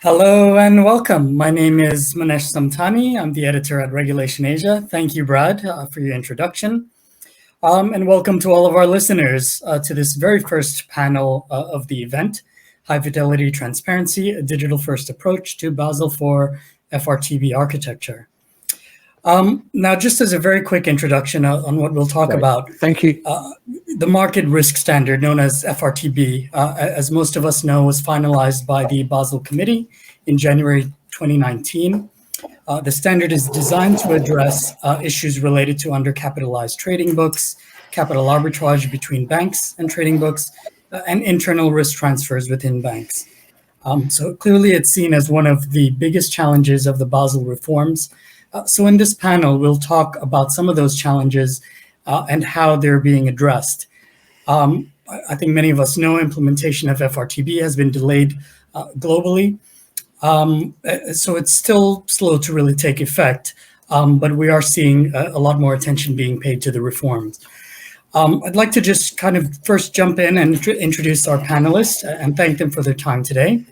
Hello and welcome. My name is Manesh Samtani. I'm the editor at Regulation Asia. Thank you, Brad, for your introduction. And welcome to all of our listeners to this very first panel of the event, High-Fidelity Transparency, a Digital-First Approach to Basel IV FRTB Architecture. Now, just as a very quick introduction on what we'll talk about. Thank you. The market risk standard, known as FRTB, as most of us know, was finalized by the Basel Committee in January 2019. The standard is designed to address issues related to undercapitalized trading books, capital arbitrage between banks and trading books, and internal risk transfers within banks. So clearly it's seen as one of the biggest challenges of the Basel reforms. So in this panel, we'll talk about some of those challenges and how they're being addressed. I think many of us know implementation of FRTB has been delayed globally. So it's still slow to really take effect, but we are seeing a lot more attention being paid to the reforms. I'd like to just kind of first jump in and introduce our panelists and thank them for their time today.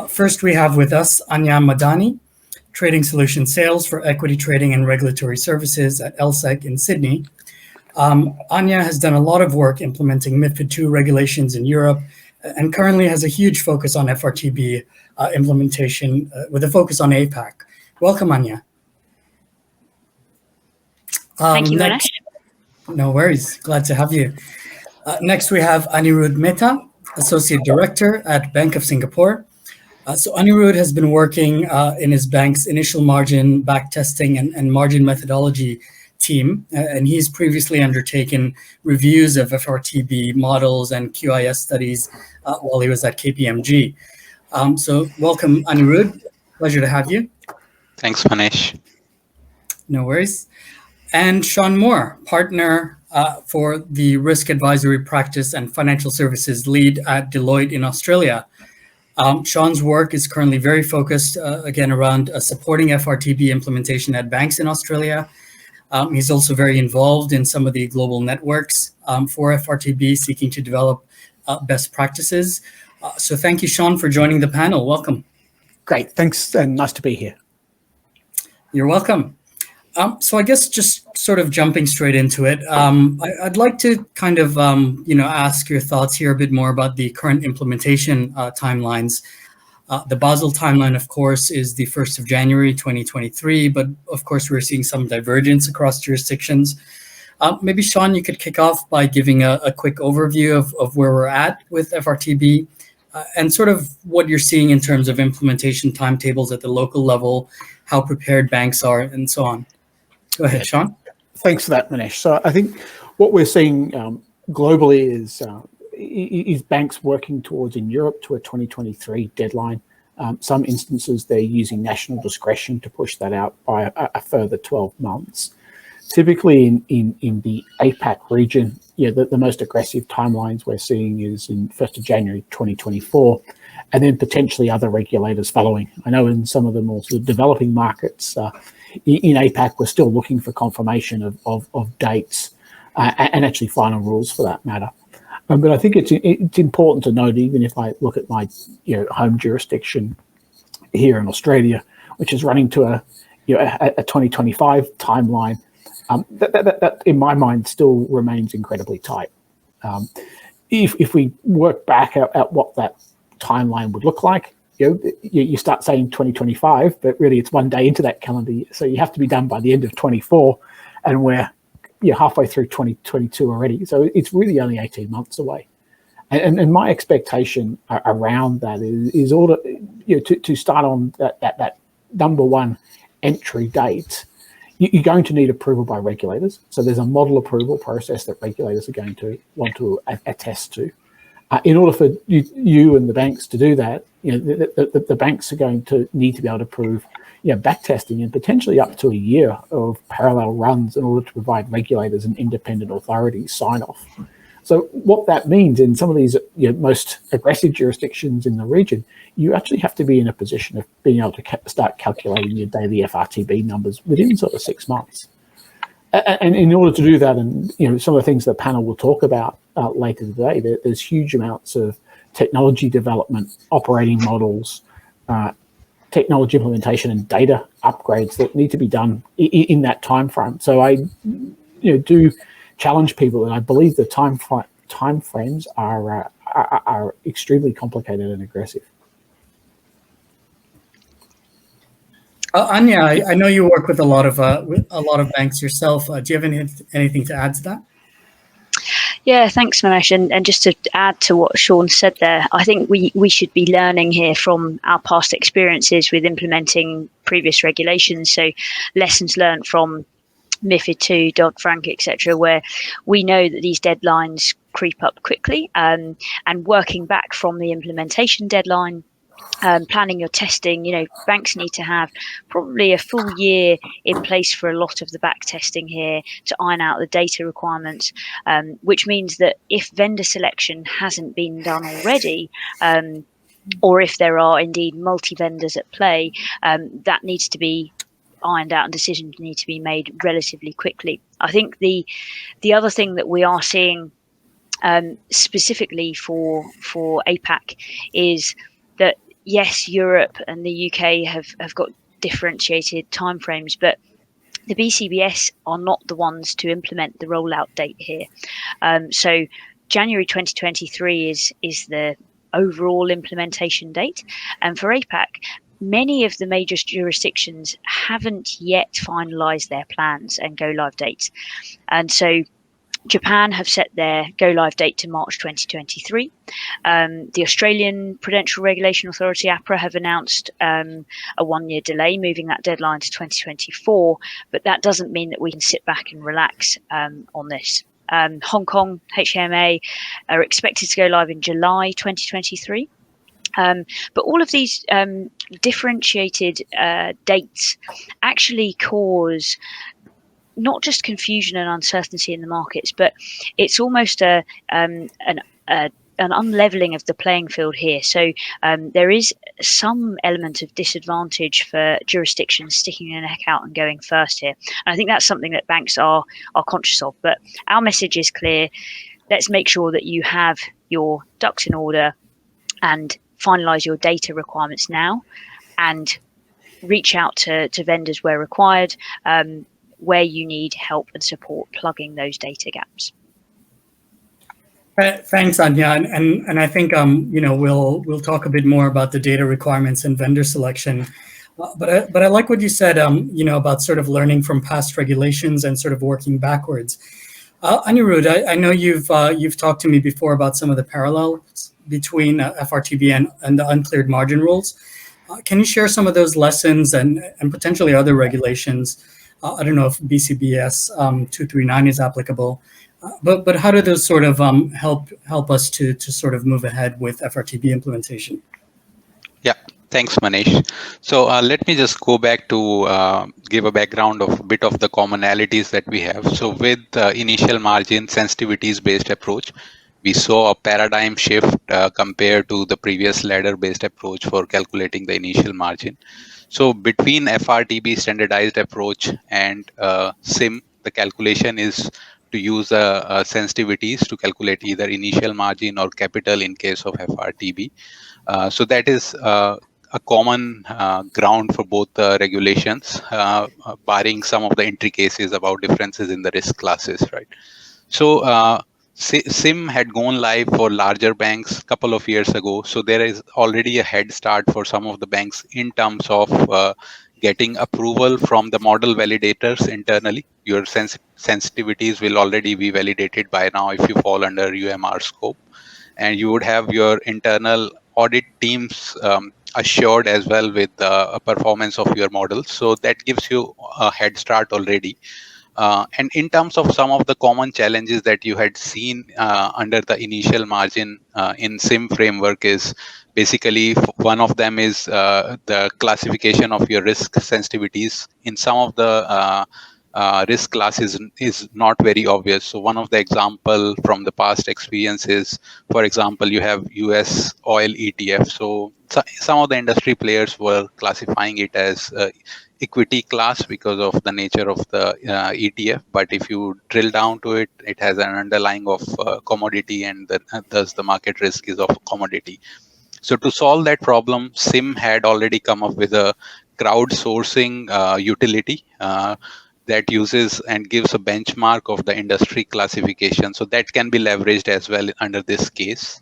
First, we have with us Aanya Madhani, Trading Solution Sales for Equity Trading and Regulatory Services at LSEG in Sydney. Aanya has done a lot of work implementing MiFID II regulations in Europe and currently has a huge focus on FRTB implementation with a focus on APAC. Welcome, Aanya. Thank you, Manesh. No worries. Glad to have you. Next, we have Anirudh Mehta, Associate Director at Bank of Singapore. So Anirudh has been working in his bank's initial margin backtesting and margin methodology team, and he's previously undertaken reviews of FRTB models and QIS studies while he was at KPMG. So welcome, Anirudh. Pleasure to have you. Thanks, Manesh. No worries. And Sean Moore, partner for the Risk Advisory Practice and Financial Services lead at Deloitte in Australia. Sean's work is currently very focused, again, around supporting FRTB implementation at banks in Australia. He's also very involved in some of the global networks for FRTB, seeking to develop best practices. So thank you, Sean, for joining the panel. Welcome. Great. Thanks, and nice to be here. You're welcome. So I guess just sort of jumping straight into it, I'd like to kind of, ask your thoughts here a bit more about the current implementation timelines. The Basel timeline, of course, is the 1st of January 2023, but of course, we're seeing some divergence across jurisdictions. Maybe, Sean, you could kick off by giving a quick overview of where we're at with FRTB and sort of what you're seeing in terms of implementation timetables at the local level, how prepared banks are, and so on. Go ahead, Sean. Thanks for that, Manesh. So I think what we're seeing globally is banks working towards, in Europe, to a 2023 deadline. Some instances, they're using national discretion to push that out by a further 12 months. Typically in the APAC region, the most aggressive timelines we're seeing is in 1st of January 2024, and then potentially other regulators following. I know in some of the more sort of developing markets, in APAC, we're still looking for confirmation of dates and actually final rules for that matter. But I think it's important to note, even if I look at my home jurisdiction here in Australia, which is running to a 2025 timeline, that in my mind still remains incredibly tight. If we work back at what that timeline would look like, you start saying 2025, but really it's one day into that calendar year. So you have to be done by the end of 24, and we're halfway through 2022 already. So it's really only 18 months away. And my expectation around that is order to start on that number one entry date. You're going to need approval by regulators. So there's a model approval process that regulators are going to want to attest to. In order for you and the banks to do that, the banks are going to need to be able to prove back testing and potentially up to a year of parallel runs in order to provide regulators and independent authorities sign off. So what that means in some of these most aggressive jurisdictions in the region, you actually have to be in a position of being able to start calculating your daily FRTB numbers within sort of 6 months. And in order to do that, and some of the things the panel will talk about later today, there's huge amounts of technology development, operating models, technology implementation and data upgrades that need to be done in that time frame. So I do challenge people, and I believe the time frames are extremely complicated and aggressive. Aanya, I know you work with a lot of banks yourself. Do you have anything to add to that? Yeah, thanks, Manesh. And just to add to what Sean said there, I think we should be learning here from our past experiences with implementing previous regulations. So lessons learned from MiFID II, Dodd-Frank, etc., where we know that these deadlines creep up quickly, and working back from the implementation deadline, planning your testing. Banks need to have probably a full year in place for a lot of the back testing here to iron out the data requirements, which means that if vendor selection hasn't been done already, or if there are indeed multi-vendors at play, that needs to be ironed out and decisions need to be made relatively quickly. I think the other thing that we are seeing specifically for APAC is that, yes, Europe and the UK have got differentiated timeframes, but the BCBS are not the ones to implement the rollout date here. So January 2023 is the overall implementation date. And for APAC, many of the major jurisdictions haven't yet finalised their plans and go live dates. And so Japan have set their go live date to March 2023. The Australian Prudential Regulation Authority, APRA, have announced a 1-year delay, moving that deadline to 2024. But that doesn't mean that we can sit back and relax on this. Hong Kong, HKMA, are expected to go live in July 2023. But all of these differentiated dates actually cause not just confusion and uncertainty in the markets, but it's almost an unleveling of the playing field here. So there is some element of disadvantage for jurisdictions sticking their neck out and going first here. And I think that's something that banks are conscious of. But our message is clear. Let's make sure that you have your ducks in order and finalise your data requirements now, and reach out to vendors where required, where you need help and support plugging those data gaps. Thanks, Aanya, and I think we'll talk a bit more about the data requirements and vendor selection. But I like what you said, about sort of learning from past regulations and sort of working backwards. Anirudh, I know you've talked to me before about some of the parallels between FRTB and the uncleared margin rules. Can you share some of those lessons and potentially other regulations? I don't know if BCBS 239 is applicable, but how do those sort of help us to sort of move ahead with FRTB implementation? Yeah, thanks, Manesh. So let me just go back to give a background of a bit of the commonalities that we have. So with initial margin sensitivities-based approach, we saw a paradigm shift compared to the previous ladder-based approach for calculating the initial margin. So between FRTB standardized approach and SIM, the calculation is to use sensitivities to calculate either initial margin or capital in case of FRTB. So that is a common ground for both the regulations, barring some of the intricacies about differences in the risk classes, right? So SIM had gone live for larger banks a couple of years ago. So there is already a head start for some of the banks in terms of getting approval from the model validators internally. Your sensitivities will already be validated by now if you fall under UMR scope. And you would have your internal audit teams assured as well with the performance of your models. So that gives you a head start already. And in terms of some of the common challenges that you had seen under the initial margin in SIM framework is basically one of them is the classification of your risk sensitivities. In some of the risk classes is not very obvious. So one of the example from the past experience is, for example, you have US oil ETF. So some of the industry players were classifying it as equity class because of the nature of the ETF. But if you drill down to it, it has an underlying of commodity, and thus the market risk is of commodity. So to solve that problem, SIM had already come up with a crowdsourcing utility that uses and gives a benchmark of the industry classification. So that can be leveraged as well under this case.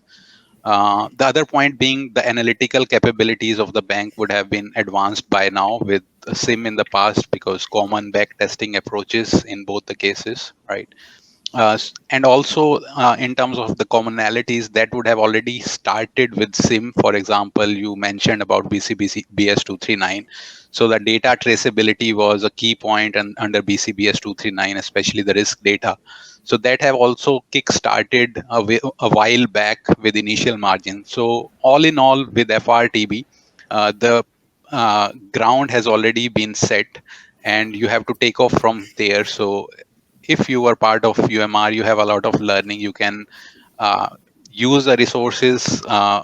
The other point being the analytical capabilities of the bank would have been advanced by now with SIM in the past, because common back testing approaches in both the cases, right? And also in terms of the commonalities that would have already started with SIM. For example, you mentioned about BCBS 239. So the data traceability was a key point, and under BCBS 239, especially the risk data. So that have also kick-started a while back with initial margin. So all in all, with FRTB, the ground has already been set, and you have to take off from there. So if you are part of UMR, you have a lot of learning. You can use the resources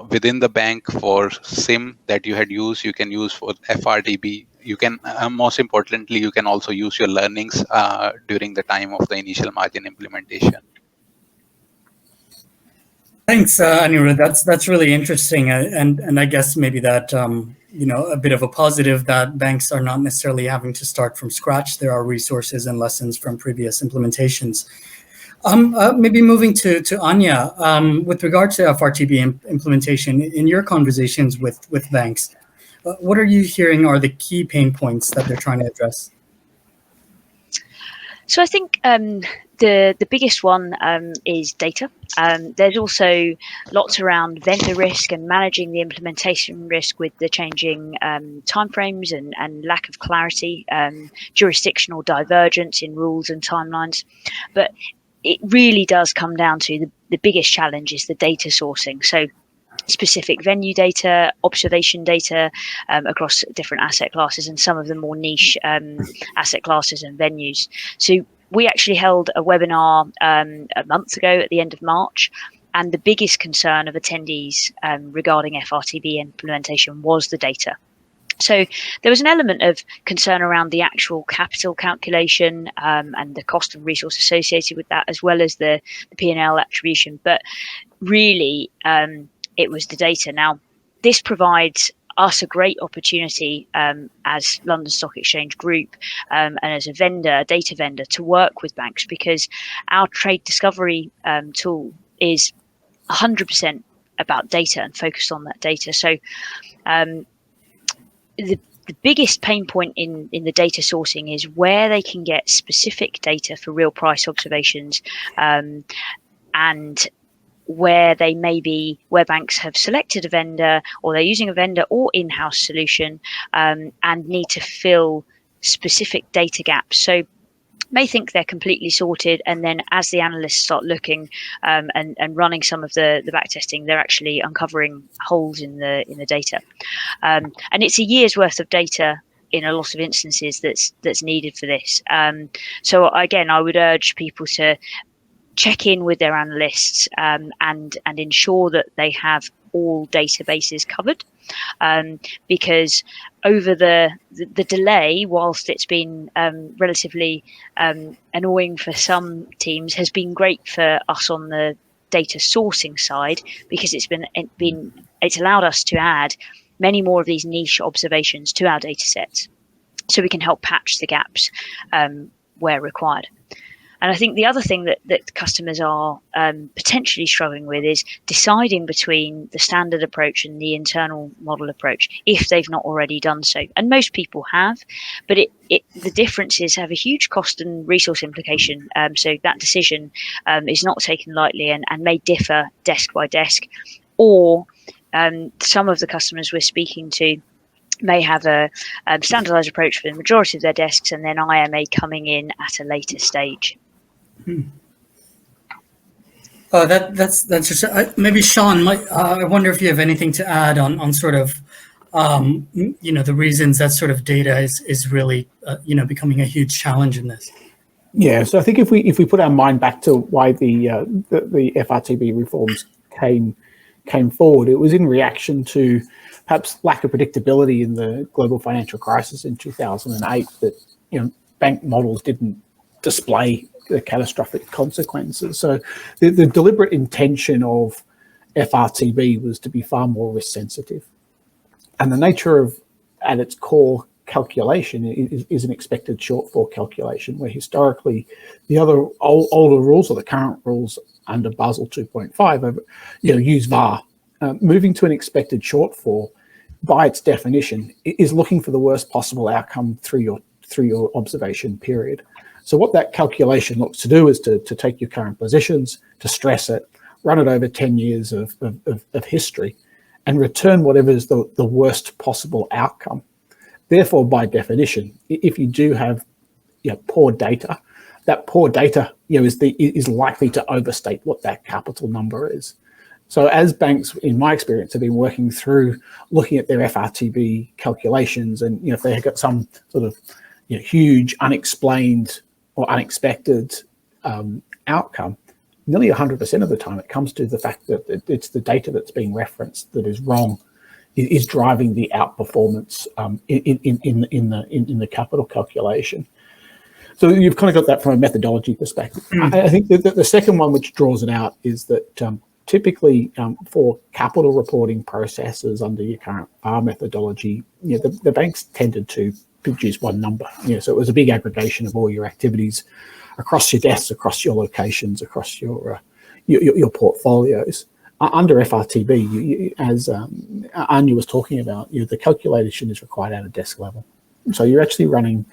within the bank for SIM that you had used. You can use for FRTB. You can, most importantly, you can also use your learnings during the time of the initial margin implementation. Thanks, Anirudh. That's really interesting, and I guess maybe that a bit of a positive that banks are not necessarily having to start from scratch. There are resources and lessons from previous implementations. Maybe moving to Aanya, with regard to FRTB implementation, in your conversations with banks, what are you hearing are the key pain points that they're trying to address? So I think the biggest one is data. There's also lots around vendor risk and managing the implementation risk with the changing timeframes and lack of clarity, jurisdictional divergence in rules and timelines. But it really does come down to the biggest challenge is the data sourcing. So specific venue data, observation data across different asset classes, and some of the more niche asset classes and venues. So we actually held a webinar a month ago at the end of March, and the biggest concern of attendees regarding FRTB implementation was the data. So there was an element of concern around the actual capital calculation and the cost and resource associated with that, as well as the P&L attribution. But really, it was the data. Now, this provides us a great opportunity as London Stock Exchange Group and as a vendor, a data vendor, to work with banks, because our trade discovery tool is 100% about data and focused on that data. So the biggest pain point in the data sourcing is where they can get specific data for real price observations, and where banks have selected a vendor, or they're using a vendor or in-house solution, and need to fill specific data gaps. So may think they're completely sorted, and then as the analysts start looking and running some of the back testing, they're actually uncovering holes in the data. And it's a year's worth of data in a lot of instances that's needed for this. So again, I would urge people to check in with their analysts and ensure that they have all databases covered, because over the delay, whilst it's been relatively annoying for some teams, has been great for us on the data sourcing side, because it's allowed us to add many more of these niche observations to our data sets, so we can help patch the gaps where required. And I think the other thing that customers are potentially struggling with is deciding between the standard approach and the internal model approach, if they've not already done so. And most people have, but the differences have a huge cost and resource implication. So that decision is not taken lightly and may differ desk by desk. Or some of the customers we're speaking to may have a standardized approach for the majority of their desks, and then IMA coming in at a later stage. That's maybe Sean. I wonder if you have anything to add on sort of the reasons that sort of data is really becoming a huge challenge in this. Yeah, so I think if we put our mind back to why the FRTB reforms came forward, it was in reaction to perhaps lack of predictability in the global financial crisis in 2008, that bank models didn't display the catastrophic consequences. So the deliberate intention of FRTB was to be far more risk sensitive. And the nature of, at its core, calculation is an expected shortfall calculation, where historically the other older rules, or the current rules under Basel 2.5, use VAR. Moving to an expected shortfall, by its definition, is looking for the worst possible outcome through your observation period. So what that calculation looks to do is to take your current positions, to stress it, run it over 10 years of history, and return whatever is the worst possible outcome. Therefore, by definition, if you do have poor data, that poor data is likely to overstate what that capital number is. So as banks, in my experience, have been working through looking at their FRTB calculations, and if they have got some sort of huge unexplained or unexpected outcome, nearly 100% of the time it comes to the fact that it's the data that's being referenced that is wrong, is driving the outperformance in the capital calculation. So you've kind of got that from a methodology perspective. I think that the second one which draws it out is that typically for capital reporting processes under your current VAR methodology, the banks tended to produce one number. So it was a big aggregation of all your activities across your desks, across your locations, across your portfolios. Under FRTB, as Aanya was talking about, the calculation is required at a desk level. So you're actually running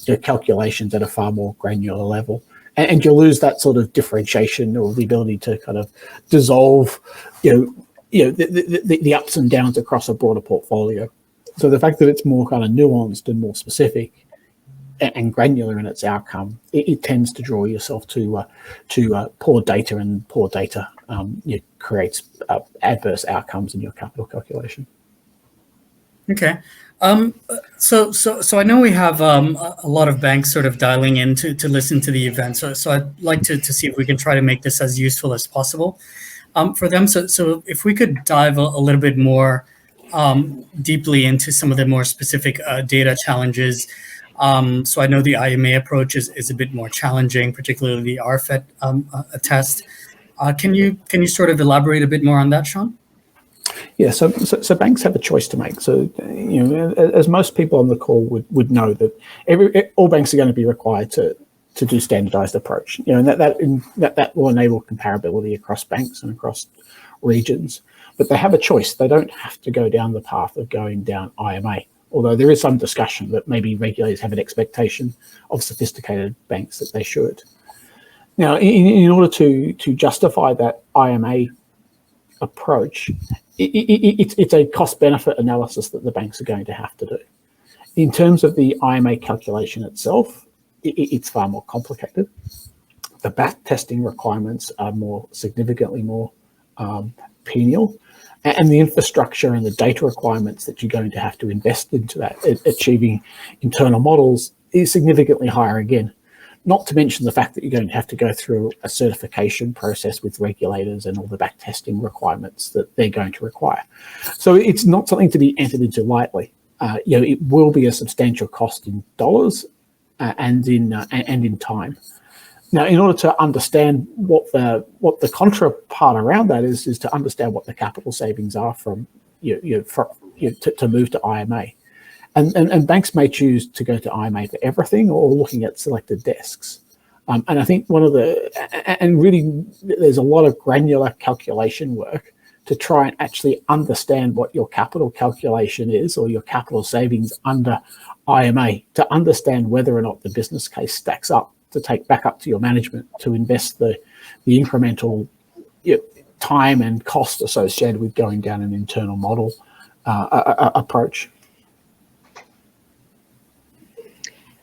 your calculations at a far more granular level, and you'll lose that sort of differentiation or the ability to kind of dissolve, the ups and downs across a broader portfolio. So the fact that it's more kind of nuanced and more specific and granular in its outcome, it tends to draw yourself to poor data, and poor data creates adverse outcomes in your capital calculation. Okay. So I know we have a lot of banks sort of dialing in to listen to the event. So I'd like to see if we can try to make this as useful as possible for them. So if we could dive a little bit more deeply into some of the more specific data challenges. So I know the IMA approach is a bit more challenging, particularly the RFET test. Can you sort of elaborate a bit more on that, Sean? Yeah, so banks have a choice to make. So as most people on the call would know, that all banks are going to be required to do standardized approach. And that will enable comparability across banks and across regions. But they have a choice. They don't have to go down the path of going down IMA. Although there is some discussion that maybe regulators have an expectation of sophisticated banks that they should. Now, in order to justify that IMA approach, it's a cost-benefit analysis that the banks are going to have to do. In terms of the IMA calculation itself, it's far more complicated. The back testing requirements are significantly more penial. And the infrastructure and the data requirements that you're going to have to invest into that, achieving internal models, is significantly higher again. Not to mention the fact that you're going to have to go through a certification process with regulators and all the back testing requirements that they're going to require. So it's not something to be entered into lightly. It will be a substantial cost in dollars and in time. Now, in order to understand what the contra part around that is to understand what the capital savings are from to move to IMA, and banks may choose to go to IMA for everything or looking at selected desks. And I think really there's a lot of granular calculation work to try and actually understand what your capital calculation is or your capital savings under IMA, to understand whether or not the business case stacks up, to take back up to your management to invest the incremental time and cost associated with going down an internal model approach.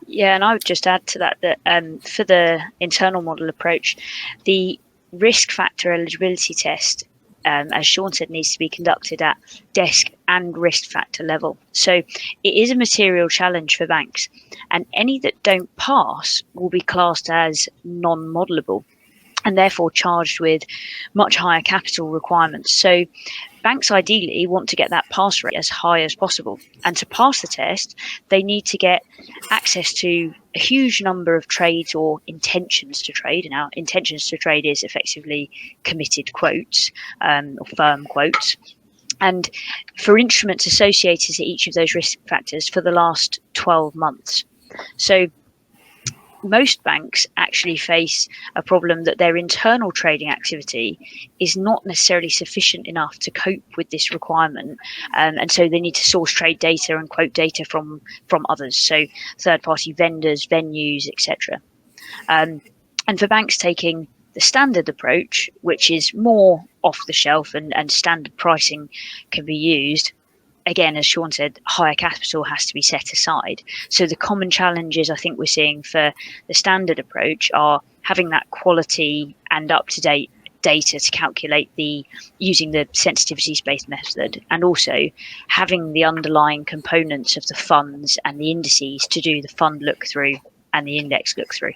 Yeah, and I would just add to that for the internal model approach, the risk factor eligibility test, as Sean said, needs to be conducted at desk and risk factor level. So it is a material challenge for banks, and any that don't pass will be classed as non-modelable and therefore charged with much higher capital requirements. So banks ideally want to get that pass rate as high as possible. And to pass the test, they need to get access to a huge number of trades or intentions to trade. Now, intentions to trade is effectively committed quotes or firm quotes. And for instruments associated to each of those risk factors for the last 12 months. So most banks actually face a problem that their internal trading activity is not necessarily sufficient enough to cope with this requirement, and so they need to source trade data and quote data from others, so third-party vendors, venues, etc. And for banks taking the standard approach, which is more off the shelf and standard pricing can be used, again, as Sean said, higher capital has to be set aside. So the common challenges I think we're seeing for the standard approach are having that quality and up-to-date data to calculate using the sensitivities-based method, and also having the underlying components of the funds and the indices to do the fund look-through and the index look-through.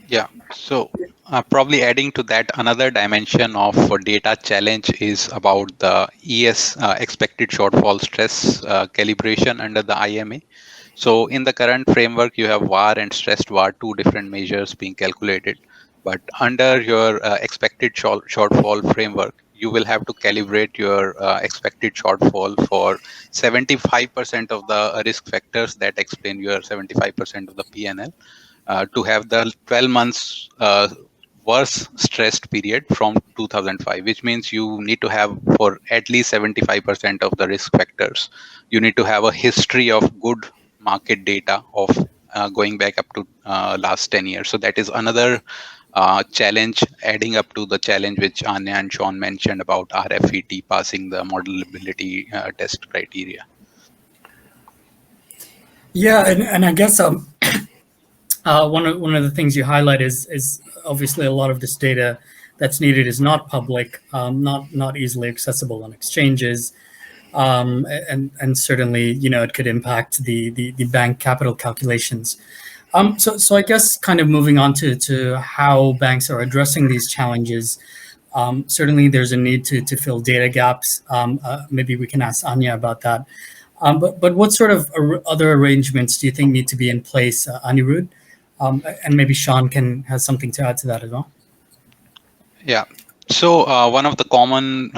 Yeah, so probably adding to that, another dimension of data challenge is about the ES expected shortfall stress calibration under the IMA. So in the current framework, you have VAR and stressed VAR, two different measures being calculated. But under your expected shortfall framework, you will have to calibrate your expected shortfall for 75% of the risk factors that explain your 75% of the PNL. To have the 12 months worse stressed period from 2005, which means you need to have for at least 75% of the risk factors, you need to have a history of good market data of going back up to last 10 years. So that is another challenge, adding up to the challenge which Anya and Sean mentioned about RFET passing the modelability test criteria. Yeah, and I guess one of the things you highlight is obviously a lot of this data that's needed is not public, not easily accessible on exchanges, and certainly it could impact the bank capital calculations. So I guess kind of moving on to how banks are addressing these challenges. Certainly there's a need to fill data gaps. Maybe we can ask Anya about that. But what sort of other arrangements do you think need to be in place, Anirudh? And maybe Sean has something to add to that as well. Yeah. So one of the common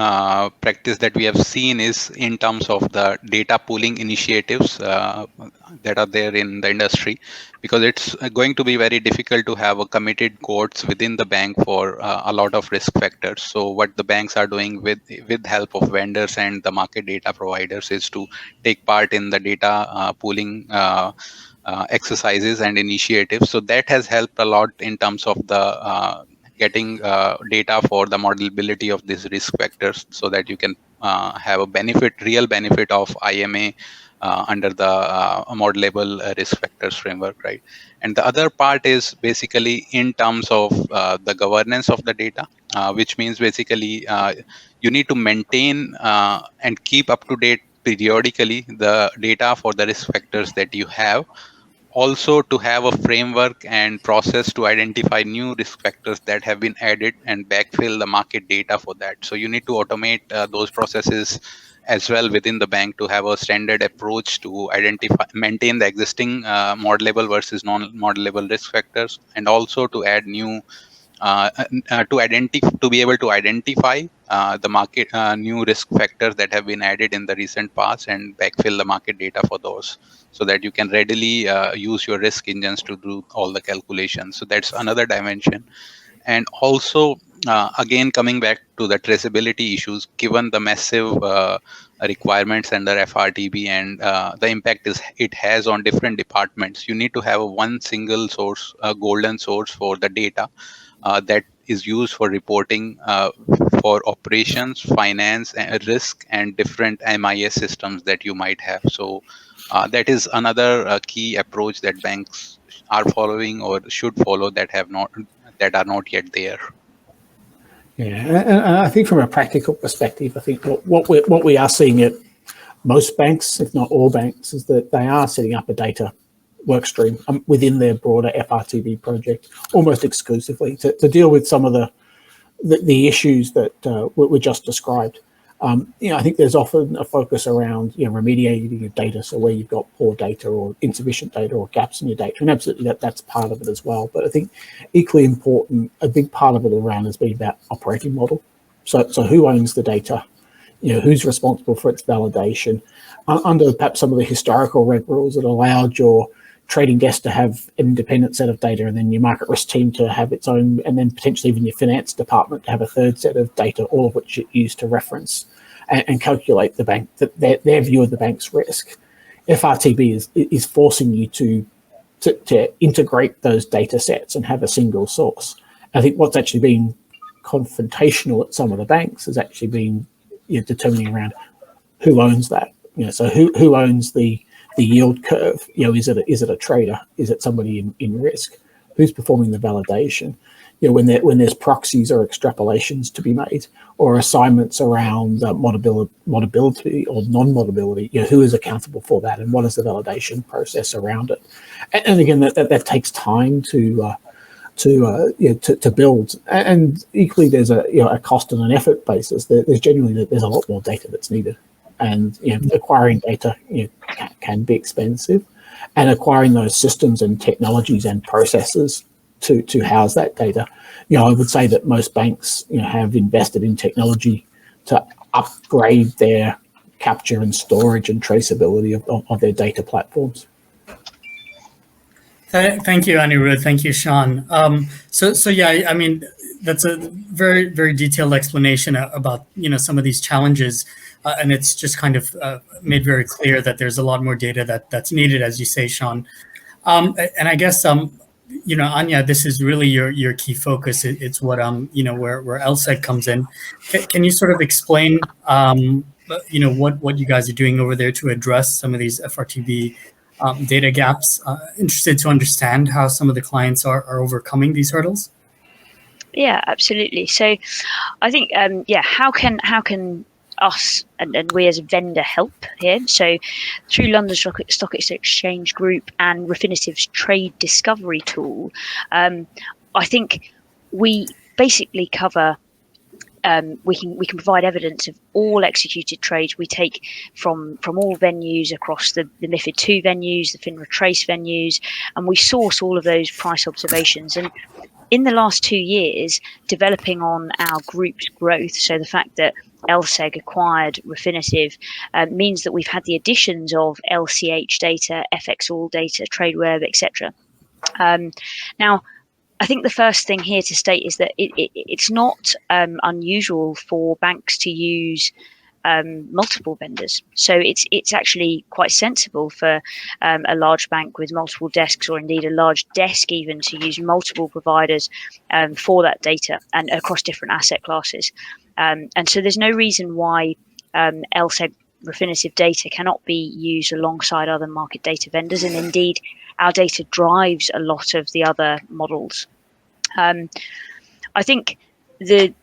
practice that we have seen is in terms of the data pooling initiatives that are there in the industry, because it's going to be very difficult to have a committed courts within the bank for a lot of risk factors. So what the banks are doing with help of vendors and the market data providers is to take part in the data pooling exercises and initiatives. So that has helped a lot in terms of the getting data for the modelability of these risk factors, so that you can have a real benefit of IMA under the modelable risk factors framework, right? And the other part is basically in terms of the governance of the data, which means basically you need to maintain and keep up to date periodically the data for the risk factors that you have. Also to have a framework and process to identify new risk factors that have been added and backfill the market data for that. So you need to automate those processes as well within the bank to have a standard approach to maintain the existing modelable versus non-modelable risk factors, and also to add new to be able to identify the market new risk factors that have been added in the recent past and backfill the market data for those, so that you can readily use your risk engines to do all the calculations. So that's another dimension. And also, again, coming back to the traceability issues, given the massive requirements under FRTB and the impact it has on different departments, you need to have one single source, a golden source for the data that is used for reporting for operations, finance, risk, and different MIS systems that you might have. So that is another key approach that banks are following or should follow that are not yet there. Yeah, and I think from a practical perspective, I think what we are seeing at most banks, if not all banks, is that they are setting up a data work stream within their broader FRTB project, almost exclusively to deal with some of the issues that were just described. I think there's often a focus around remediating your data, so where you've got poor data or insufficient data or gaps in your data, and absolutely that's part of it as well. But I think equally important, a big part of it around has been about operating model. So who owns the data? Who's responsible for its validation? Under perhaps some of the historical reg rules that allowed your trading desk to have an independent set of data, and then your market risk team to have its own, and then potentially even your finance department to have a third set of data, all of which it used to reference and calculate the bank, their view of the bank's risk. FRTB is forcing you to integrate those data sets and have a single source. I think what's actually been confrontational at some of the banks has actually been determining around who owns that. So who owns the yield curve? Is it a trader? Is it somebody in risk? Who's performing the validation? When there's proxies or extrapolations to be made, or assignments around modability or non-modability, who is accountable for that, and what is the validation process around it? And again, that takes time to build, and equally there's a cost and an effort basis. There's a lot more data that's needed, and acquiring data can be expensive, and acquiring those systems and technologies and processes to house that data. I would say that most banks have invested in technology to upgrade their capture and storage and traceability of their data platforms. Thank you, Anirudh. Thank you, Sean. So yeah, I mean, that's a very, very detailed explanation about some of these challenges, and it's just kind of made very clear that there's a lot more data that's needed, as you say, Sean. And I guess Aanya, this is really your key focus. It's what where LSEG comes in. Can you sort of explain what you guys are doing over there to address some of these FRTB data gaps? Interested to understand how some of the clients are overcoming these hurdles. Yeah, absolutely. So I think how can us and we as a vendor help here? So through London Stock Exchange Group and Refinitiv's trade discovery tool, I think we basically cover we can provide evidence of all executed trades we take from all venues across the MiFID II venues, the FINRA Trace venues, and we source all of those price observations. And in the last 2 years, developing on our group's growth, so the fact that LSEG acquired Refinitiv means that we've had the additions of LCH data, FXall data, TradeWeb, etc. Now, I think the first thing here to state is that it's not unusual for banks to use multiple vendors. So it's actually quite sensible for a large bank with multiple desks, or indeed a large desk even, to use multiple providers for that data and across different asset classes. And so there's no reason why LSEG Refinitiv data cannot be used alongside other market data vendors, and indeed our data drives a lot of the other models. I think the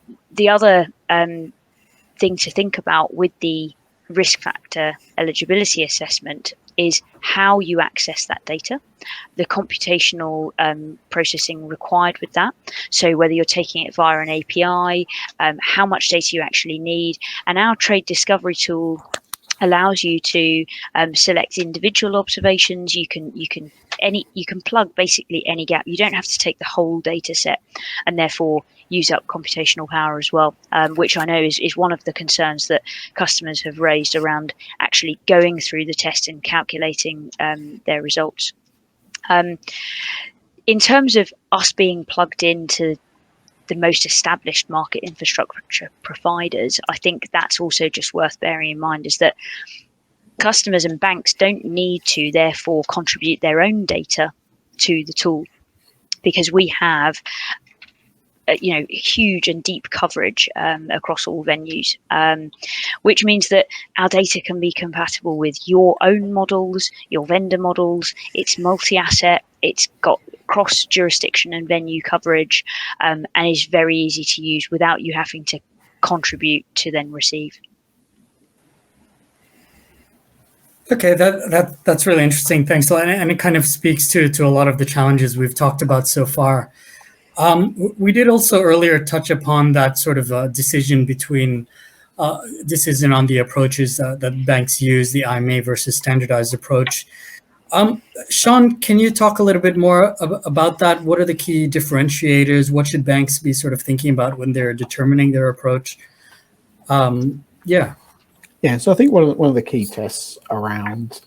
other thing to think about with the risk factor eligibility assessment is how you access that data, the computational processing required with that. So whether you're taking it via an API, how much data you actually need. And our trade discovery tool allows you to select individual observations. You can plug basically any gap. You don't have to take the whole data set and therefore use up computational power as well, which I know is one of the concerns that customers have raised around actually going through the test and calculating their results. In terms of us being plugged into the most established market infrastructure providers, I think that's also just worth bearing in mind, is that customers and banks don't need to therefore contribute their own data to the tool, because we have huge and deep coverage across all venues, which means that our data can be compatible with your own models, your vendor models. It's multi-asset, it's got cross-jurisdiction and venue coverage, and is very easy to use without you having to contribute to then receive. Okay, that's really interesting. Thanks a lot, and it kind of speaks to a lot of the challenges we've talked about so far. We did also earlier touch upon that sort of decision between this isn't on the approaches that banks use, the IMA versus standardized approach. Sean, can you talk a little bit more about that? What are the key differentiators? What should banks be sort of thinking about when they're determining their approach? Yeah. So I think one of the key tests around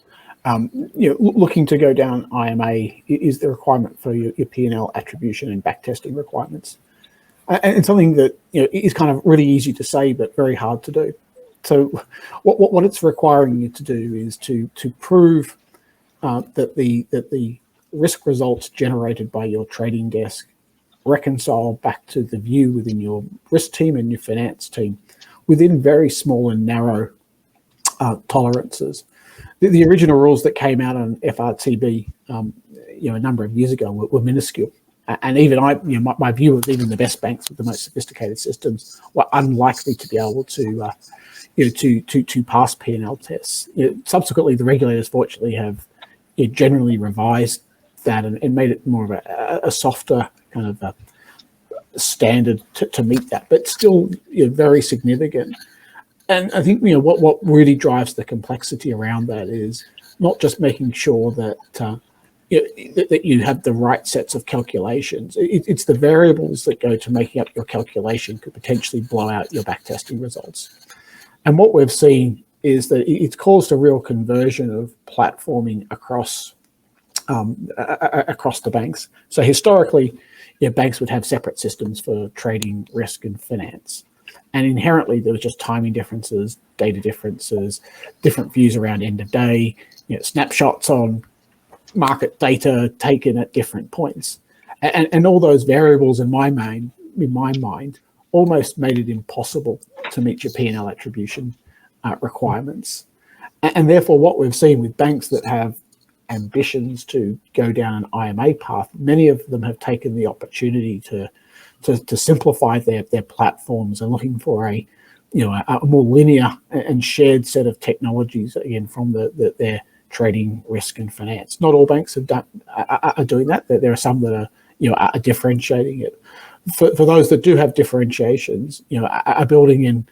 looking to go down IMA is the requirement for your P&L attribution and backtesting requirements. And it's something that is kind of really easy to say, but very hard to do. So what it's requiring you to do is to prove that the risk results generated by your trading desk reconcile back to the view within your risk team and your finance team within very small and narrow tolerances. The original rules that came out on FRTB, a number of years ago were minuscule. And even my view of even the best banks with the most sophisticated systems were unlikely to be able to pass P&L tests. Subsequently, the regulators fortunately have generally revised that and made it more of a softer kind of a standard to meet that, but still very significant. And I think what really drives the complexity around that is not just making sure that that you have the right sets of calculations. It's the variables that go to making up your calculation could potentially blow out your backtesting results. And what we've seen is that it's caused a real conversion of platforming across the banks. So historically, banks would have separate systems for trading, risk, and finance. And inherently, there was just timing differences, data differences, different views around end of day, snapshots on market data taken at different points. And all those variables in my mind almost made it impossible to meet your P&L attribution requirements. And therefore, what we've seen with banks that have ambitions to go down an IMA path, many of them have taken the opportunity to simplify their platforms and looking for a more linear and shared set of technologies, again, from their trading, risk, and finance. Not all banks are doing that. There are some that are differentiating it. For those that do have differentiations, are building in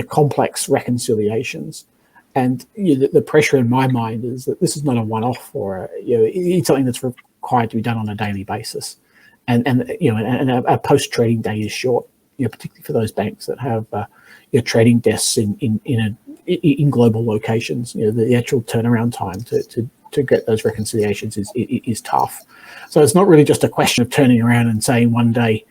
complex reconciliations. And the pressure in my mind is that this is not a one-off, or it's something that's required to be done on a daily basis. And a post-trading day is short, particularly for those banks that have trading desks in global locations. The actual turnaround time to get those reconciliations is tough. So it's not really just a question of turning around and saying one day,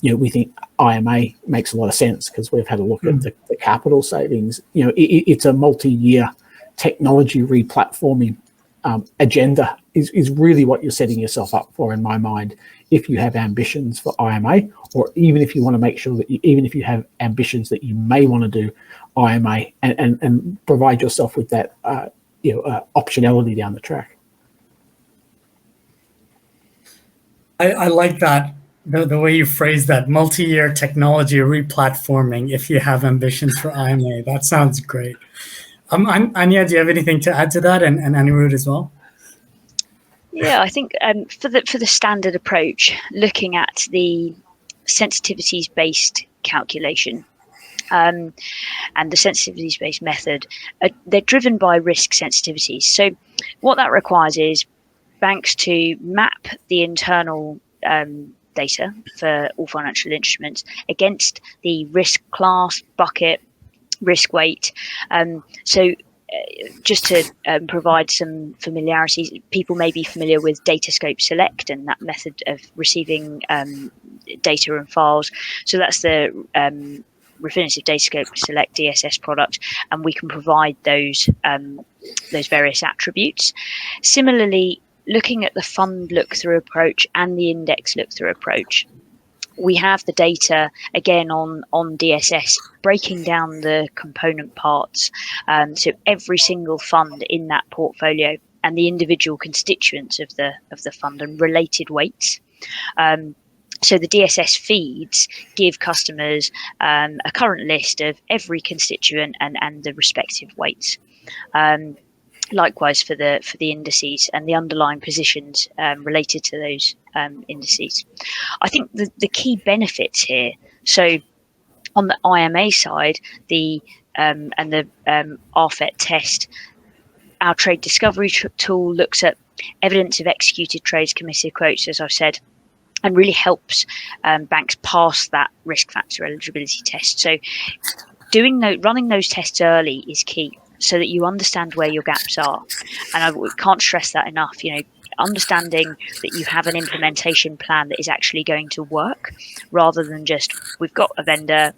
we think IMA makes a lot of sense because we've had a look at the capital savings. It's a multi-year technology replatforming agenda is really what you're setting yourself up for, in my mind, if you have ambitions for IMA, or even if you want to make sure that even if you have ambitions that you may want to do IMA and provide yourself with that optionality down the track. I like that, the way you phrase that, multi-year technology replatforming if you have ambitions for IMA. That sounds great. Aanya, do you have anything to add to that, and Anirudh as well? Yeah, I think for the standard approach, looking at the sensitivities-based calculation and the sensitivities-based method, they're driven by risk sensitivities. So what that requires is banks to map the internal data for all financial instruments against the risk class, bucket, risk weight. Just to provide some familiarity, people may be familiar with Datascope Select and that method of receiving data and files. So that's the Refinitiv Datascope Select DSS product, and we can provide those various attributes. Similarly, looking at the fund look-through approach and the index look-through approach, we have the data again on DSS, breaking down the component parts. So every single fund in that portfolio and the individual constituents of the fund and related weights. So the DSS feeds give customers a current list of every constituent and the respective weights. Likewise for the indices and the underlying positions related to those indices. I think the key benefits here, so On the IMA side, the RFET test, our trade discovery tool looks at evidence of executed trades, committed quotes, as I've said, and really helps banks pass that risk factor eligibility test. So running those tests early is key, so that you understand where your gaps are. And I can't stress that enough. Understanding that you have an implementation plan that is actually going to work, rather than just, we've got a vendor,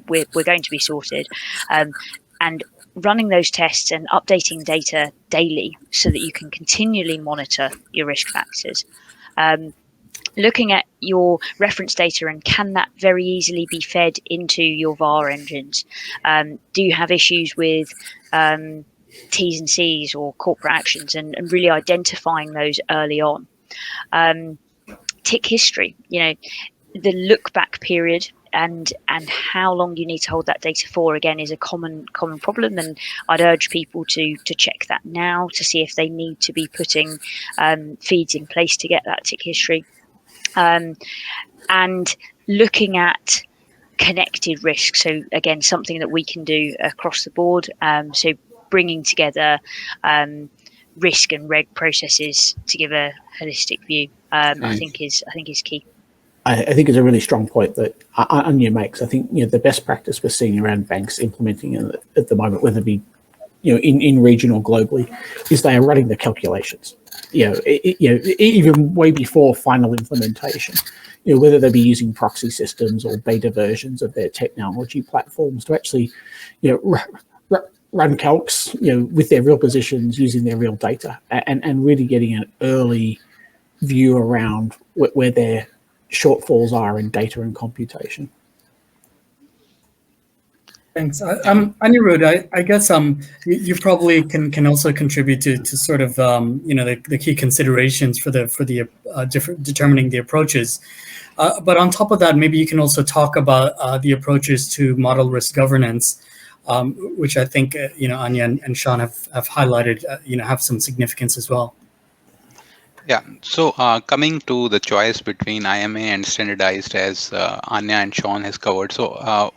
we're going to be sorted. And running those tests and updating data daily so that you can continually monitor your risk factors. Looking at your reference data, and can that very easily be fed into your VAR engines? Do you have issues with T's and C's or corporate actions, and really identifying those early on? Tick history, the look back period and how long you need to hold that data for, again, is a common problem, and I'd urge people to check that now to see if they need to be putting feeds in place to get that tick history. And looking at connected risk, so again, something that we can do across the board. So bringing together risk and reg processes to give a holistic view, I think is key. I think it's a really strong point that Aanya makes. I think the best practice we're seeing around banks implementing at the moment, whether it be in region or globally, is they are running the calculations. Even way before final implementation. Whether they be using proxy systems or beta versions of their technology platforms to actually, run calcs, with their real positions, using their real data, and really getting an early view around where their shortfalls are in data and computation. Thanks. Anirudh, I guess you probably can also contribute to sort of the key considerations for the different determining the approaches. But on top of that, maybe you can also talk about the approaches to model risk governance, which I think Aanya and Sean have highlighted, have some significance as well. Yeah. So coming to the choice between IMA and standardized, as Aanya and Sean has covered. So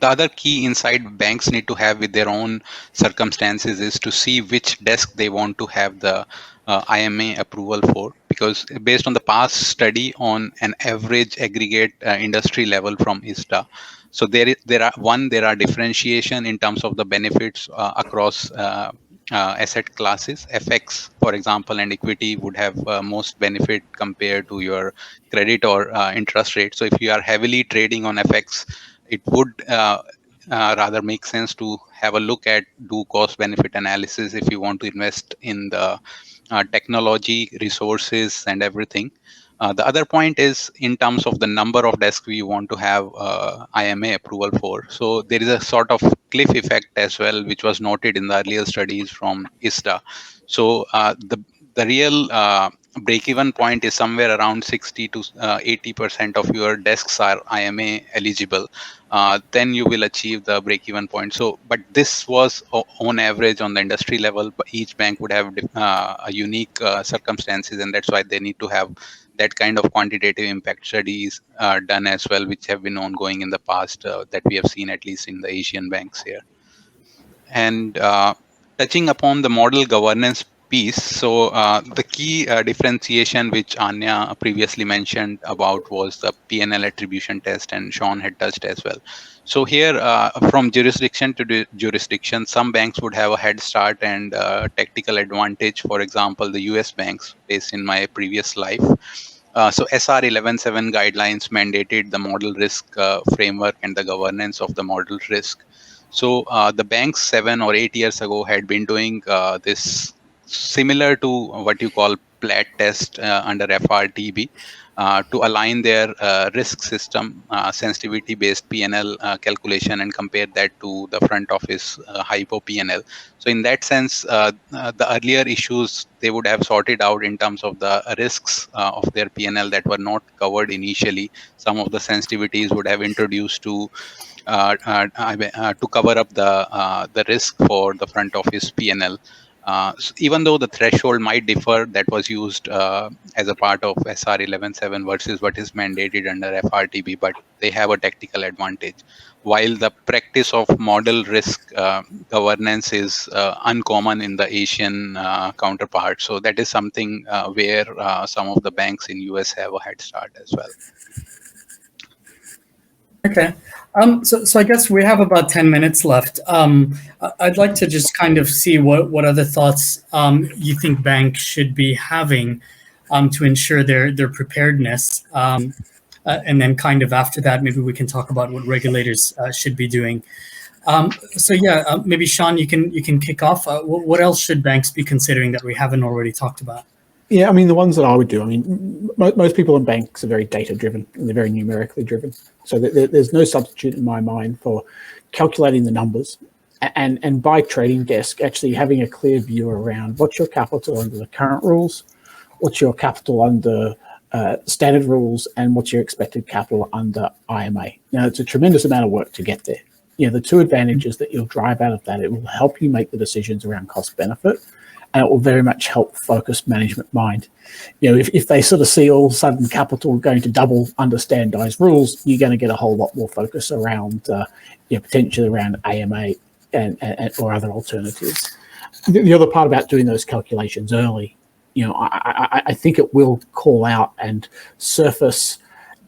the other key insight banks need to have with their own circumstances is to see which desk they want to have the IMA approval for, because based on the past study on an average aggregate industry level from ISTA, so there are differentiation in terms of the benefits across asset classes. FX, for example, and equity would have most benefit compared to your credit or interest rate. So if you are heavily trading on FX, it would rather make sense to have a look at do cost benefit analysis if you want to invest in the technology, resources, and everything. The other point is in terms of the number of desks we want to have IMA approval for. So there is a sort of cliff effect as well, which was noted in the earlier studies from ISTA. So the real break-even point is somewhere around 60 to 80% of your desks are IMA eligible. Then you will achieve the break-even point. So, but this was on average on the industry level, but each bank would have a unique circumstances, and that's why they need to have that kind of quantitative impact studies done as well, which have been ongoing in the past that we have seen at least in the Asian banks here. And touching upon the model governance piece, so the key differentiation which Aanya previously mentioned about was the P&L attribution test, and Sean had touched as well. So here, from jurisdiction to jurisdiction, some banks would have a head start and tactical advantage. For example, the US banks, based in my previous life. So SR 11.7 guidelines mandated the model risk framework and the governance of the model risk. So the banks 7 or 8 years ago had been doing this similar to what you call plat test under FRTB to align their risk system sensitivity based P&L calculation and compare that to the front office hypo P&L. So in that sense, the earlier issues they would have sorted out in terms of the risks of their P&L that were not covered initially. Some of the sensitivities would have introduced to cover up the risk for the front office P&L. Even though the threshold might differ that was used as a part of SR 11.7 versus what is mandated under FRTB, but they have a tactical advantage. While the practice of model risk governance is uncommon in the Asian counterpart, so that is something where some of the banks in US have a head start as well. Okay. So I guess we have about 10 minutes left. I'd like to just kind of see what other thoughts you think banks should be having to ensure their preparedness. And then kind of after that, maybe we can talk about what regulators should be doing. Maybe Sean, you can kick off. What else should banks be considering that we haven't already talked about? Yeah, I mean, the ones that I would do, I mean, most people in banks are very data-driven and they're very numerically driven. So there's no substitute in my mind for calculating the numbers and by trading desk, actually having a clear view around what's your capital under the current rules, what's your capital under standard rules, and what's your expected capital under IMA. Now, it's a tremendous amount of work to get there. You know, the two advantages that you'll drive out of that, it will help you make the decisions around cost benefit, and it will very much help focus management mind. You know, if they sort of see all of a sudden capital going to double under standardized rules, you're going to get a whole lot more focus around, potentially around AMA and or other alternatives. The other part about doing those calculations early, you know, I think it will call out and surface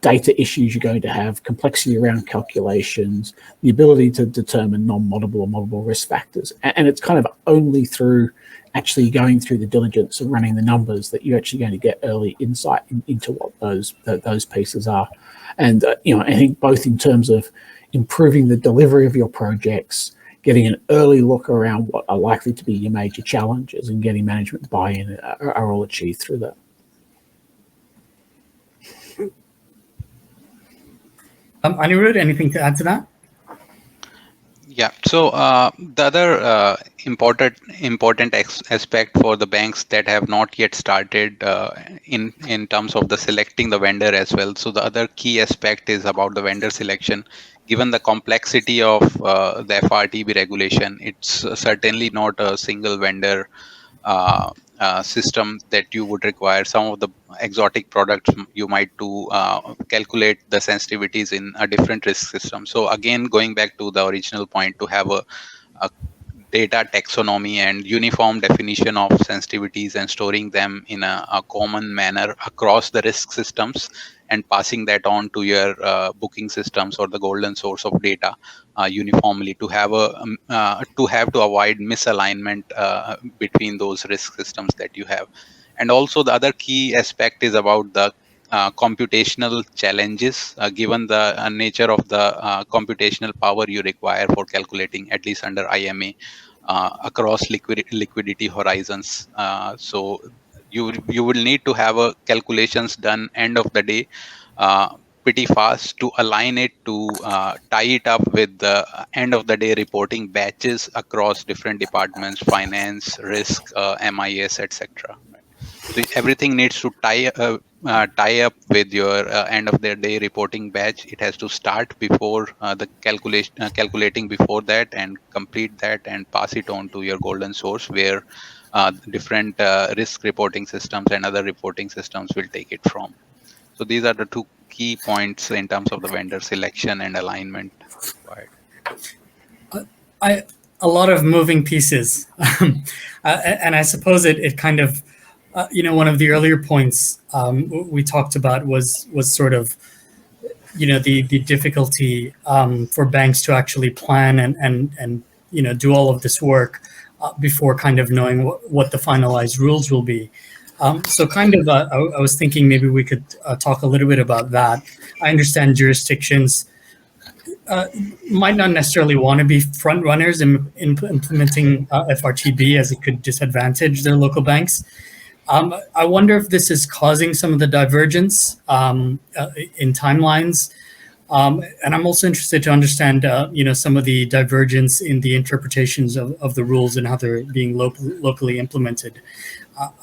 data issues you're going to have, complexity around calculations, the ability to determine non-modable or modable risk factors. And it's kind of only through actually going through the diligence and running the numbers that you're actually going to get early insight into what those pieces are. And, I think both in terms of improving the delivery of your projects, getting an early look around what are likely to be your major challenges, and getting management buy-in are all achieved through that. Anirudh, anything to add to that? Yeah. So the other important aspect for the banks that have not yet started in terms of the selecting the vendor as well. So the other key aspect is about the vendor selection. Given the complexity of the FRTB regulation, it's certainly not a single vendor system that you would require. Some of the exotic products you might do calculate the sensitivities in a different risk system. So again, going back to the original point, to have a data taxonomy and uniform definition of sensitivities and storing them in a common manner across the risk systems and passing that on to your booking systems or the golden source of data uniformly to have to avoid misalignment between those risk systems that you have. And also the other key aspect is about the computational challenges, given the nature of the computational power you require for calculating, at least under IMA, across liquidity horizons. So you will need to have calculations done end of the day pretty fast to align it to tie it up with the end of the day reporting batches across different departments, finance, risk, MIS, etc. So everything needs to tie up with your end of the day reporting batch. It has to start before the calculating before that, and complete that and pass it on to your golden source, where different risk reporting systems and other reporting systems will take it from. So these are the two key points in terms of the vendor selection and alignment required. A lot of moving pieces, and I suppose it kind of, one of the earlier points we talked about was sort of, the difficulty for banks to actually plan and do all of this work before kind of knowing what the finalized rules will be. So kind of, I was thinking maybe we could talk a little bit about that. I understand jurisdictions might not necessarily want to be front runners in implementing FRTB, as it could disadvantage their local banks. I wonder if this is causing some of the divergence in timelines. And I'm also interested to understand, some of the divergence in the interpretations of the rules and how they're being locally implemented.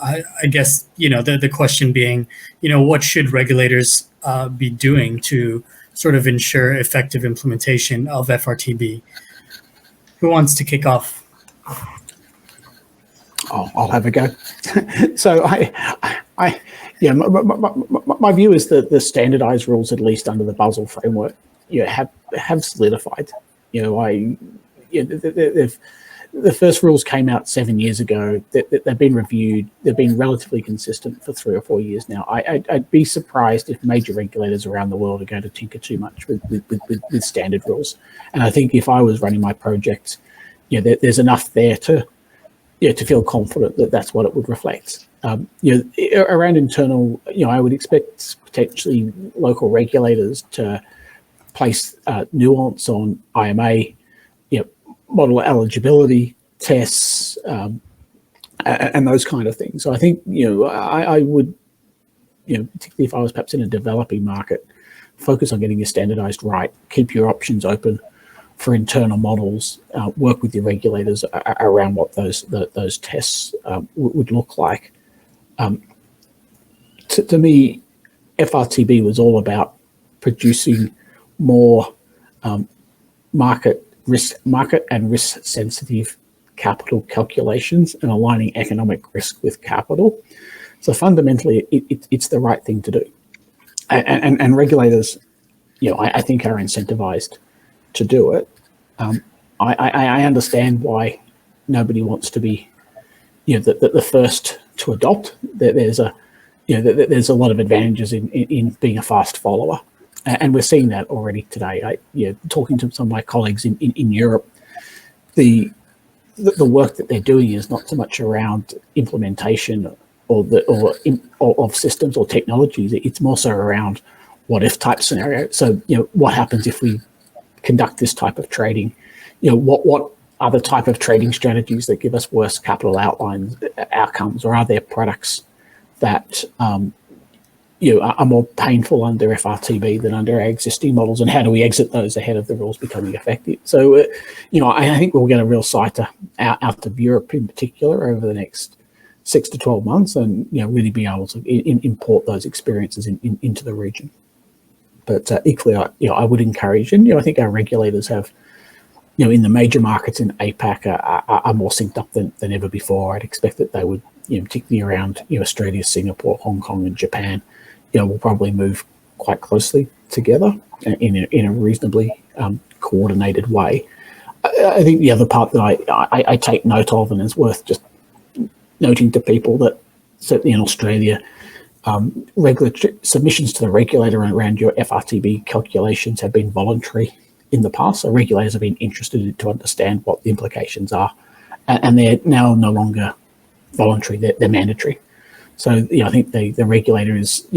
I guess, the question being, what should regulators be doing to sort of ensure effective implementation of FRTB? Who wants to kick off? I'll have a go. So my view is that the standardized rules, at least under the Basel framework, have solidified. The first rules came out 7 years ago. They've been reviewed. They've been relatively consistent for 3 or 4 years now. I'd be surprised if major regulators around the world are going to tinker too much with standard rules. And I think if I was running my project, there's enough there to feel confident that that's what it would reflect. Around internal, I would expect potentially local regulators to place nuance on IMA, model eligibility tests, and those kind of things. So I think, I would, particularly if I was perhaps in a developing market, focus on getting your standardized right, keep your options open for internal models, work with your regulators around what those tests would look like. To me, FRTB was all about producing more market and risk sensitive capital calculations and aligning economic risk with capital. So fundamentally, it's the right thing to do, and regulators, I think, are incentivized to do it. I understand why nobody wants to be, the first to adopt. There's a lot of advantages in being a fast follower. And we're seeing that already today. Talking to some of my colleagues in Europe, the work that they're doing is not so much around implementation of systems or technologies. It's more so around what if type scenario. So what happens if we conduct this type of trading? What are the type of trading strategies that give us worse capital outcomes, or are there products that are more painful under FRTB than under our existing models, and how do we exit those ahead of the rules becoming effective? So, I think we'll get a real sight out of Europe in particular over the next 6 to 12 months, and really be able to import those experiences into the region. But equally, I would encourage, and I think our regulators have, in the major markets in APAC are more synced up than ever before. I'd expect that they would, particularly around Australia, Singapore, Hong Kong, and Japan, will probably move quite closely together in a reasonably coordinated way. I think the other part that I take note of, and is worth just noting to people, that certainly in Australia, regulatory submissions to the regulator around your FRTB calculations have been voluntary in the past. So regulators have been interested to understand what the implications are, and they're now no longer voluntary; they're mandatory. So I think the regulator is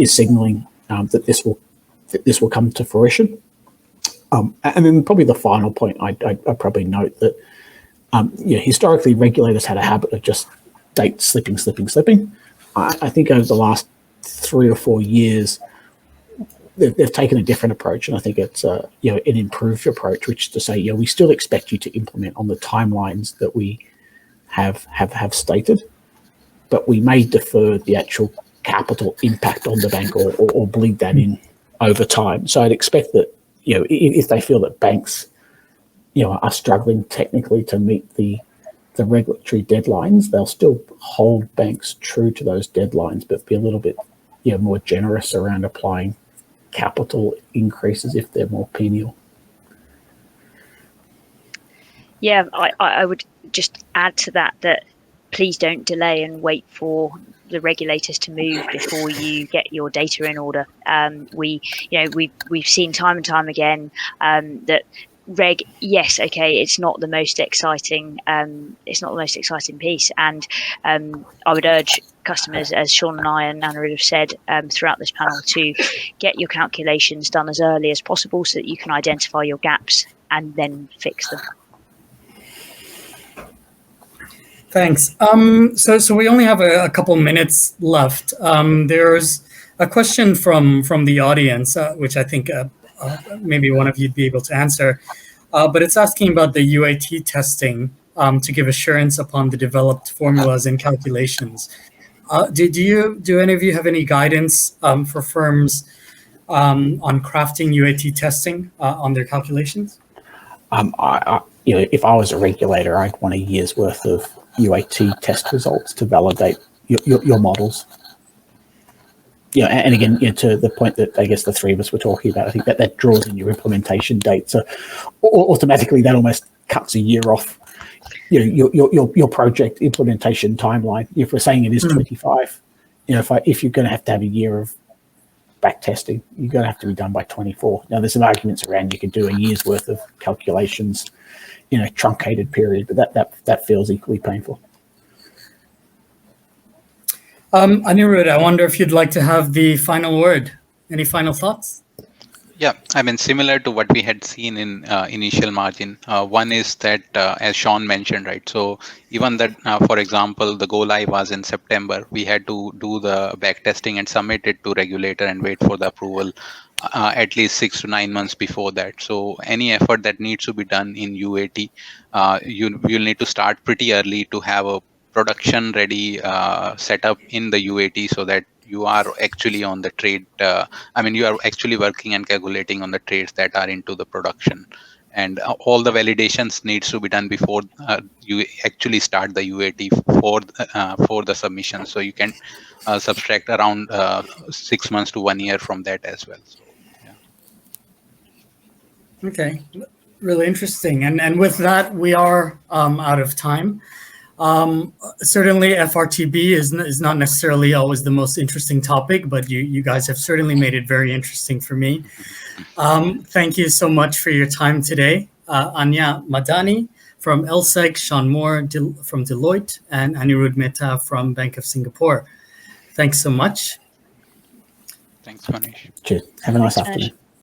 signalling that this will come to fruition. And then probably the final point I'd probably note that historically regulators had a habit of just date slipping. I think over the last 3 or 4 years, they've taken a different approach, and I think it's an improved approach, which is to say, we still expect you to implement on the timelines that we have stated, but we may defer the actual capital impact on the bank or bleed that in over time. So I'd expect that if they feel that banks are struggling technically to meet the regulatory deadlines, they'll still hold banks true to those deadlines, but be a little bit more generous around applying capital increases if they're more penial. Yeah, I would just add to that please don't delay and wait for the regulators to move before you get your data in order. We've seen time and time again that reg, yes, okay, it's not the most exciting piece, and I would urge customers, as Sean and I and Anirudh have said throughout this panel, to get your calculations done as early as possible so that you can identify your gaps and then fix them. Thanks. So we only have a couple minutes left. There's a question from the audience, which I think maybe one of you'd be able to answer, but it's asking about the UAT testing to give assurance upon the developed formulas and calculations. Do any of you have any guidance for firms on crafting UAT testing on their calculations? If I was a regulator, I'd want a year's worth of UAT test results to validate your models. And again, to the point that I guess the three of us were talking about, I think that draws in your implementation date. So automatically that almost cuts a year off, your project implementation timeline. If we're saying it is 25, if you're going to have a year of back testing, you're going to have to be done by 24. Now, there's some arguments around you could do a year's worth of calculations, truncated period, but that feels equally painful. Anirudh, I wonder if you'd like to have the final word. Any final thoughts? Yeah, I mean, similar to what we had seen in initial margin. One is that, as Sean mentioned, right? So even that, for example, the go live was in September. We had to do the back testing and submit it to regulator and wait for the approval at least 6 to 9 months before that. So any effort that needs to be done in UAT, you'll need to start pretty early to have a production ready setup in the UAT so that you are actually on the trade. You are actually working and calculating on the trades that are into the production, and all the validations needs to be done before you actually start the UAT for the submission. So you can subtract around 6 months to 1 year from that as well. So, yeah. Okay, really interesting. And with that, we are out of time. Certainly FRTB is not necessarily always the most interesting topic, but you guys have certainly made it very interesting for me. Thank you so much for your time today. Aanya Madhani from LSEG, Sean Moore from Deloitte, and Anirudh Mehta from Bank of Singapore. Thanks so much. Thanks, Manesh. Cheers. Have a nice afternoon.